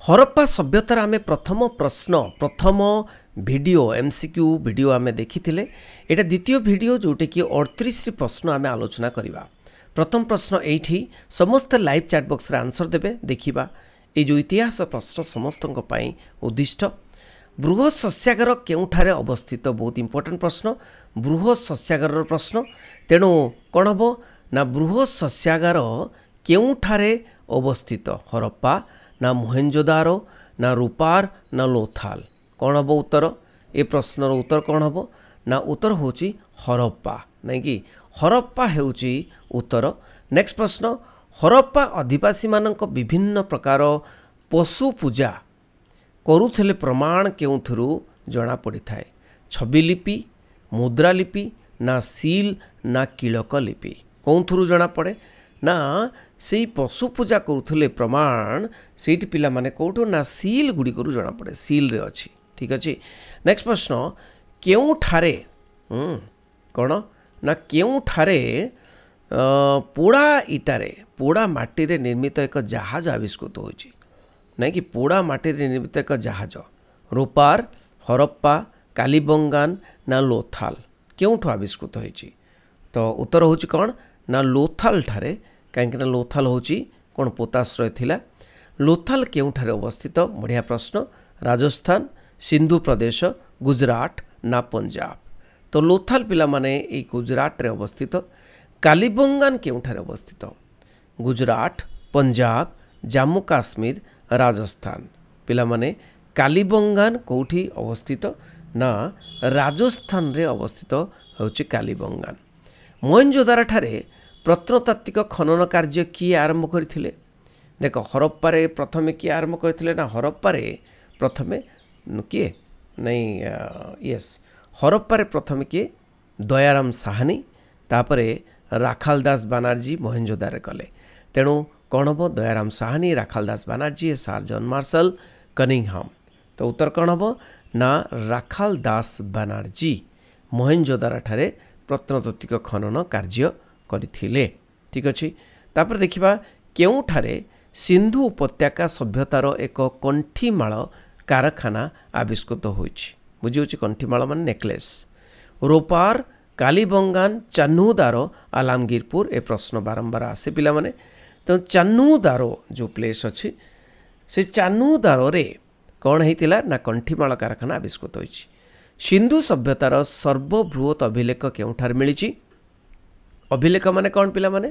हरप्पा सभ्यतार आम प्रथम प्रश्न प्रथम वीडियो एमसीक्यू वीडियो आम देखी यहाँ द्वितीय वीडियो जोटे कि 38 प्रश्न आम आलोचना करवा। प्रथम प्रश्न ये समस्त लाइव चैट बॉक्स रे आंसर देबे देखिबा। ये जो इतिहास प्रश्न समस्त उद्दिष्ट। बृहत शस्यागार केउठारे अवस्थित बहुत इंपोर्टेंट प्रश्न। बृहत शस्यागार प्रश्न तेणु कौन हम ना बृहत शस्यागार केउठारे अवस्थित हरप्पा ना मोहेंजोदारो ना रूपार ना लोथाल कौन हम उत्तर। ए प्रश्नर उत्तर कौन हम ना उत्तर होची हरप्पा नहीं कि हरप्पा हेउची उत्तर। नेक्स्ट प्रश्न हरप्पा आदिवासी मानक विभिन्न प्रकार पशु पूजा करुथिले प्रमाण केउथुरु जना पड़ी थाए। छवि लिपि मुद्रा लिपि ना सील ना कीलक लिपि कौथुरु जना पड़े ना से पशु पूजा करुथिले प्रमाण सेठी पिला माने कोठो ना सील गुडी करू जना पड़े। सील रे अछि ठीक अछि। नेक्स्ट प्रश्न केउठारे कौन ना केउठारे पोड़ा इटारे पोड़ा माटी रे निर्मित एक जहाज आविष्कृत होछि नहीं कि पोड़ा माटी रे निर्मित एक जहाज। रूपार हरप्पा कालीबंगान ना लोथाल केउठो आविष्कृत होछि। तो उत्तर होछि कौन ना लोथाल ठारे कहीं लोथाल होछि कौन पोताश्रय थिला। लोथाल केउठारे अवस्थित बढ़िया प्रश्न। राजस्थान सिंधु प्रदेश गुजरात ना पंजाब। तो लोथाल पिला माने ए गुजरात रे अवस्थित। कालीबंगान केउठारे अवस्थित गुजरात पंजाब जम्मू काश्मीर राजस्थान। पिला माने कालीबंगान कोठी अवस्थित ना राजस्थान रे अवस्थित होछि कालीबंगान। मोहेंजोदारो ठारे प्रत्नतात्विक खनन कार्य किए आरंभ करथिले। देख हरप्पा रे प्रथमे किए आरंभ करथिले ना हरप्पा रे प्रथमे किए नहीं यस हरप्पा रे प्रथमे किए दयाराम साहानी तापरे राखाल दास बानार्जी मोहेंजोदारो कले। तेणु कौन हम दयाराम साहानी राखाल दास बानार्जी सार जॉन मार्शल कनिंगहाम। तो उत्तर कौन हम ना राखाल दास बानार्जी मोहेंजोदारो ठारे प्रत्नतात्विक खनन कार्य करथिले ठीक अछि। तापर देखिबा केउठारे सिंधु उपत्यका सभ्यतार एक कंठीमाळ कारखाना आविष्कृत होइछि। बुझी होछि कंठीमाळ मान नेकलेस। रोपार कालीबंगान चान्नुदारो आलामगीरपुर ए प्रश्न बारंबार आसे पिला माने। तो चान्नुदारो जो प्लेस अछि से चान्नुदारो रे कौन हेतिला ना कंठीमाळ कारखाना आविष्कृत होइछि। सिंधु सभ्यतार सर्वबृहत अभिलेख केउठार मिलिछि। अभिलेख माने कौन पिला माने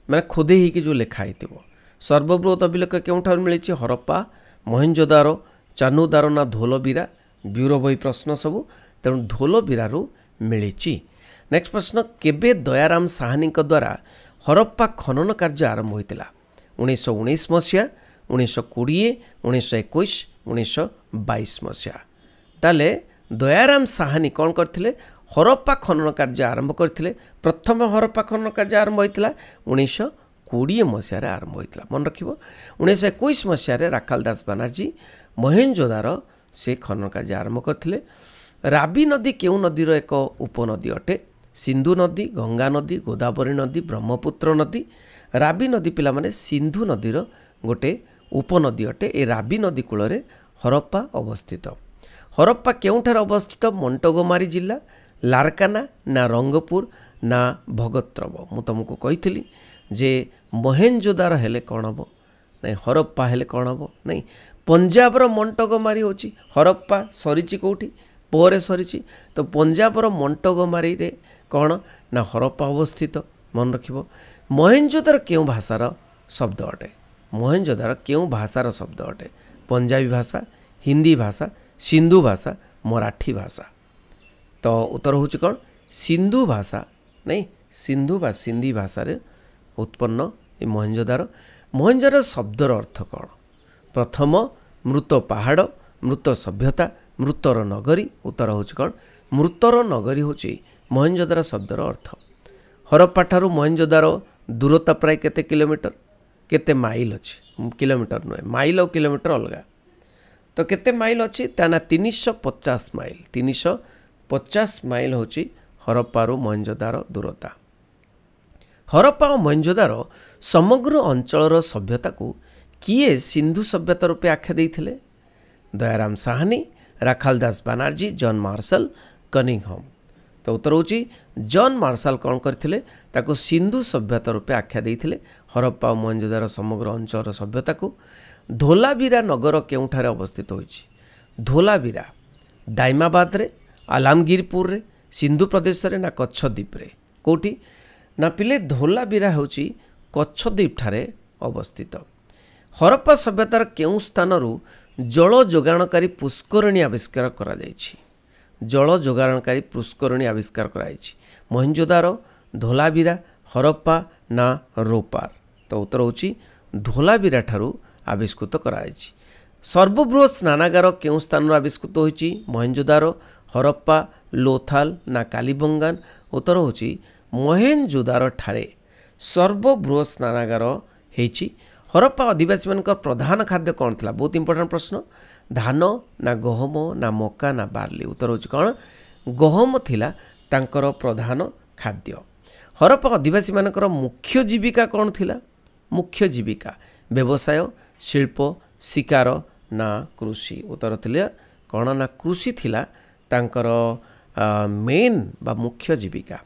माने खोदे ही कि जो लिखा हितिबो। सर्वबृहत अभिलेख केउठार मिलिछि हरप्पा मोहेंजोदारो चान्नुदारो ना धोलबीरा ब्यूरो बही प्रश्न सबू तेणु धोलबीरारू मिलिछि। नेक्स्ट प्रश्न केबे दयाराम साहानी द्वारा हरप्पा खनन कार्य आरंभ होइतिला। 1919 मसीहा 1920 1921 1922 मसीहा। ताले दयाराम साहानी कौन करथिले हरप्पा खनन कार्य आरंभ करथिले। प्रथम हरप्पा खनन कार्य आरंभ होइतिला 1920 मसीहा आरंभ होइतिला मन रखिबो। 1921 मसीहा राखाल दास बानार्जी मोहेंजोदारो से खनन कार्य आरंभ करथिले। राबी नदी केउ नदीर एक उपनदी अटे। सिंधु नदी गंगा नदी गोदावरी नदी ब्रह्मपुत्र नदी। राबी नदी पिला माने सिंधु नदीर गोटे उपनदी अटे। ए राबी नदी कूल हरप्पा अवस्थित। हरप्पा केउठार अवस्थित मंटगोमारी जिला लारकाना ना रंगपुर ना भगतरव। मु तुमको कही जे मोहेंजोदारो हेले कौन हम नहीं हरप्पा हेले कौन हम नहीं पंजाबर मंटगोमारी होची हरप्पा सरीची कोठी पोरे सरीची। तो पंजाबर मंटगोमारी रे कौन ना हरप्पा अवस्थित मन रखिबो। मोहेंजोदारो केउ भाषार शब्द अटे। मोहेंजोदारो केउ भाषार शब्द अटे। पंजाबी भाषा हिंदी भाषा सिंधु भाषा मराठी भाषा। तो उत्तर होची कौन सिंधु भाषा नहीं सिंधु बा सिंधी भाषा रे उत्पन्न ए मोहेंजोदारो। मोहेंजोदारो शब्दर अर्थ कौन। प्रथम मृत पहाड़ मृत सभ्यता मृतर नगरी। उत्तर होची कौन मृतर नगरी होची मोहेंजोदारो शब्दर अर्थ। हरप्पा ठारू मोहेंजोदारो दूरता प्राय केते किलोमीटर केते माइल अछि किलोमीटर नुहे माइल और किलोमीटर अलगा। तो केते माइल अछि ताना 350 माइल 350 माइल होची हरप्पारू मोहेंजोदारो दूरता। हरप्पा और मोहेंजोदारो समग्र अंचलर सभ्यता को किए सिंधु सभ्यता रूपे आख्या देइथिले Dayaram Sahni Rakhal Das Banerjee John Marshall Cunningham तो उत्तर होची जॉन मार्शल कौन करथिले ताको सिंधु सभ्यता रूपे आख्या देइथिले हरप्पा और मोहनजोदारो समग्र अंचल सभ्यता को धोलावीरा नगर केउठारे अवस्थित होइछि धोलावीरा दाइमाबाद रे आलमगीरपुर रे सिंधु प्रदेश रे ना कच्छद्वीप रे कोठी ना पिले धोलावीरा होची कच्छद्वीप ठारे अवस्थित हरप्पा सभ्यतार केउ स्थानरू जल जोगाणकारी पुष्करणी आविष्कार करा जाइछि जल जोगाणकारी पुष्करणी आविष्कार कराइछि मोहनजोदारो धोलावीरा हरप्पा ना रोपार तो उत्तर होची धोलावीरा ठारू आविष्कृत कराइछि सर्वबृहत स्नानागार केउ स्थान आविष्कृत होइछि मोहनजोदारो हरप्पा लोथाल ना कालीबंगान उत्तर होची मोहनजोदारो ठारे सर्वबृहत स्नानागार हेछि हरप्पा आदिवासी मान प्रधान खाद्य कौन था बहुत इंपोर्टेंट प्रश्न धान ना गहम ना मका ना बार्ली उत्तर होची कौन गहम थिला तांकर प्रधान खाद्य हरप्पा आदिवासी मानकर मुख्य जीविका कौन थिला मुख्य जीविका व्यवसाय शिल्प शिकार ना कृषि उत्तर थिले कौन ना कृषि थिला तांकर मेन बा मुख्य जीविका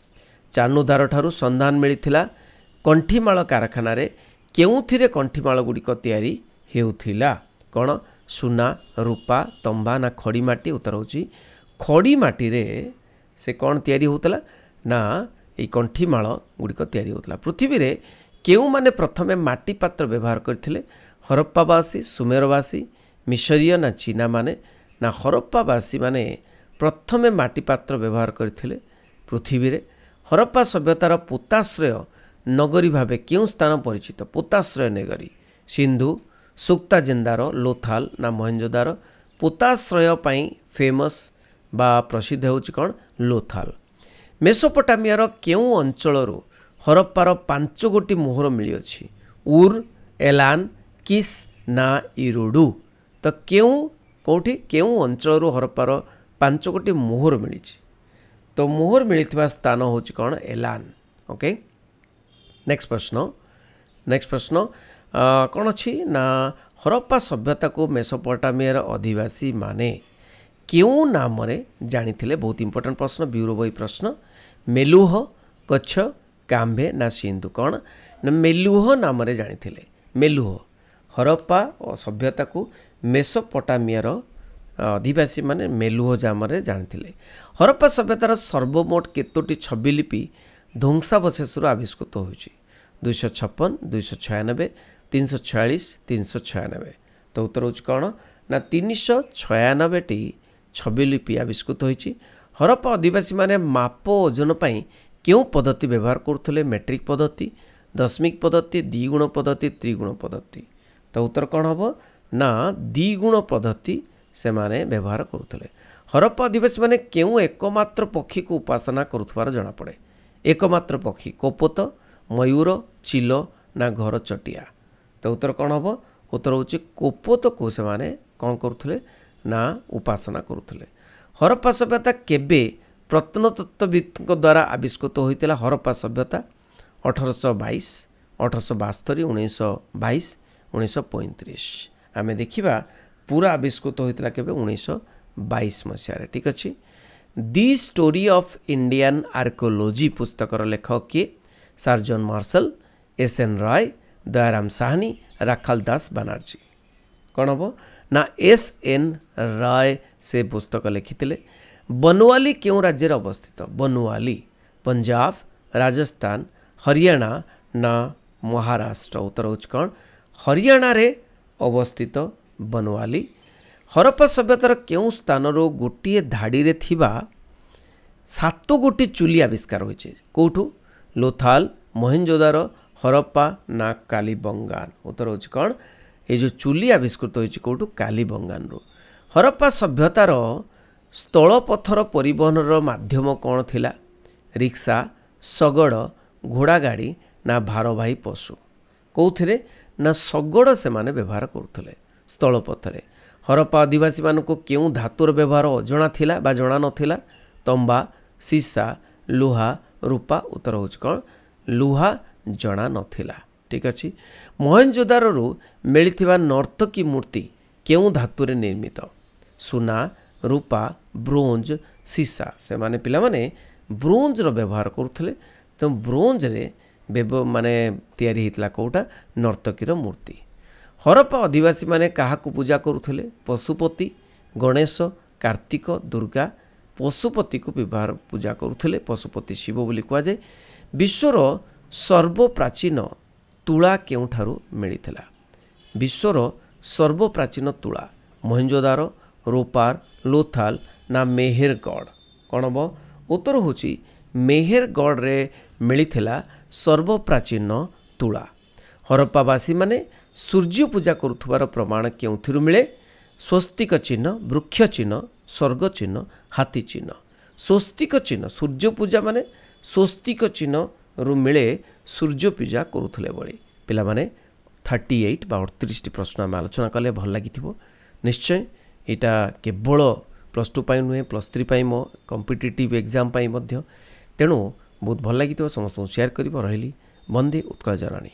चानुदार ठारू संधान मिलिथिला कंठीमाल कारखाना रे केउथिरे कंठीमाल गुड़िक तैयारी हेउथिला कौन सुना रूपा तंबा ना खड़ी माटी उत्तर होची खड़ी माटी रे से कौन तैयारी होतला ना ए कंठीमाल गुड़िक तैयारी होतला पृथ्वी रे केउ माने प्रथमे माटी पात्र व्यवहार करथिले हरप्पावासी सुमेरवासी मिशरीय ना चीना माने ना हरप्पावासी माने प्रथमे माटी पात्र व्यवहार करथिले पृथ्वी रे हरप्पा सभ्यतार पोताश्रय नगरी भावे क्यों स्थान परिचित पोताश्रय नगरी सिंधु सुक्ता जिंदार लोथाल ना मोहनजोदार पोताश्रय पाई फेमस बा प्रसिद्ध होची कौन लोथाल मेसोपोटामियार क्यों अंचलरू हरप्पार 5 गोटी मोहर मिली अछि उर एलान किस ना इरोडू तो क्यों कोठी क्यों अंचलरू हरप्पार 5 गोटी मोहर मिली तो मोहर मिलिथिबा स्थान होची कौन एलान ओके नेक्स्ट प्रश्न कौन अच्छी ना हरप्पा सभ्यता को मेसोपोटामियार अधिवासी माने क्यों नाम जानी बहुत इंपोर्टेंट प्रश्न ब्यूरो बही प्रश्न मेलुह कच्छ काम्भे ना सिंधु कौन ना मेलुह नाम जानी मेलुह हरप्पा और सभ्यता को मेसोपोटामियार अधिवासी माने मेलुह जाम जानी हरप्पा सभ्यतार सर्वमोट केतोटी छवि लिपि ध्वंसावशेष आविष्कृत होइछि 256 296 346 396 तो उत्तर होछि कौन ना 396 टी छवि लिपि आविष्कृत होइछि हरप्पा आदिवासी माने माप ओजन पाई क्यों पद्धति व्यवहार करथले मेट्रिक पद्धति दशमिक पद्धति द्विगुण पद्धति त्रिगुण पद्धति तो उत्तर कौन हम ना द्विगुण पद्धति से माने व्यवहार करथले हरप्पा आदिवासी माने क्यों एकमात्र पक्षी को उपासना करुथबार जଣା पड़े एकमात्र पक्षी कोपोत मयूर चिल ना घर चटिया तो उत्तर कौन हम उत्तर होची कोपोत को से माने कौन करुथले ना उपासना करुथले हरप्पा सभ्यता केबे प्रत्नतत्त्वविद द्वारा आविष्कृत होइतिला हरप्पा सभ्यता 1822 1872 1922 1935 आमे देखिबा पूरा आविष्कृत होइतिला केबे 1922 मसिया ठीक अछि the story of Indian archaeology पुस्तकर लेखक किए सर जॉन मार्शल एस.एन. राय दयाराम साहनी राखाल दास बानार्जी कौन हम ना एस.एन. राय से पुस्तक लिखिते बनवाली क्यों राज्य अवस्थित बनवाली पंजाब राजस्थान हरियाणा ना महाराष्ट्र उत्तर होच कौन हरियाणा रे अवस्थित बनवाली हरप्पा सभ्यतार केउं स्थानरो गोटे धाड़ी रे थिबा 7 गोटी चुली आविष्कार होइछे कोठू लोथाल मोहनजोदारो हरप्पा ना कालीबंगान उत्तर होच कौन ये जो चुली आविष्कृत होइछे कोठू कालीबंगान रो हरप्पा सभ्यतार स्थल पथर परिवहन माध्यम कौन थिला रिक्शा शगड़ घोड़ा गाड़ी ना भारवाही पशु कौथिरे ना शगड़ से माने व्यवहार करुथले स्थल पथरे हरप्पा आदिवासी मानक क्यों धातुर व्यवहार अजଣା थिला बा जଣା नथिला तंबा सीसा लुहा रूपा उत्तर होच कौन लुहा जଣା नथिला ठीक अच्छे मोहनजोदारो मिलता नर्तकी मूर्ति केउ धातु निर्मित सुना रूपा ब्रोंज सीसा से माने पिला माने ब्रोंज रो व्यवहार करुले तो ब्रोंज रे माने तैयारी होता कौटा नर्तकीर मूर्ति हरप्पा आदिवासी माने काहाकू पूजा करुले पशुपति गणेश कार्तिक दुर्गा पशुपति को व्यवहार पूजा करुले पशुपति शिव बोली कह जाए विश्वर सर्वप्राचीन तुला केउठारु मिलिथिला विश्वर सर्वप्राचीन तुला मोहनजोदारो रोपार लोथाल ना मेहेरगढ़ कौन हम उत्तर होची मेहेरगढ़ रे मिलिथिला सर्वप्राचीन तुला हरप्पावासी माने सूर्य पूजा करुथुबार प्रमाण केउथिरु मिले स्वस्तिक चिन्ह वृक्ष चिन्ह स्वर्ग चिन्ह हाथी चिन्ह स्वस्तिक चिन्ह सूर्य पूजा माने स्वस्तिक चिन्ह रु मिले सूर्य पूजा करुथुले बळी पिला माने 38 बा 38 प्रश्न आम आलोचना कले भल लागिथिबो निश्चय एटा केवल +2 पाई नुहे +3 पाई मो कॉम्पिटिटिव एग्जाम पाई मध्य तेणु बहुत भल लागिथिबो समस्त शेयर करिवो रहिली वंदे उत्कल जरणी।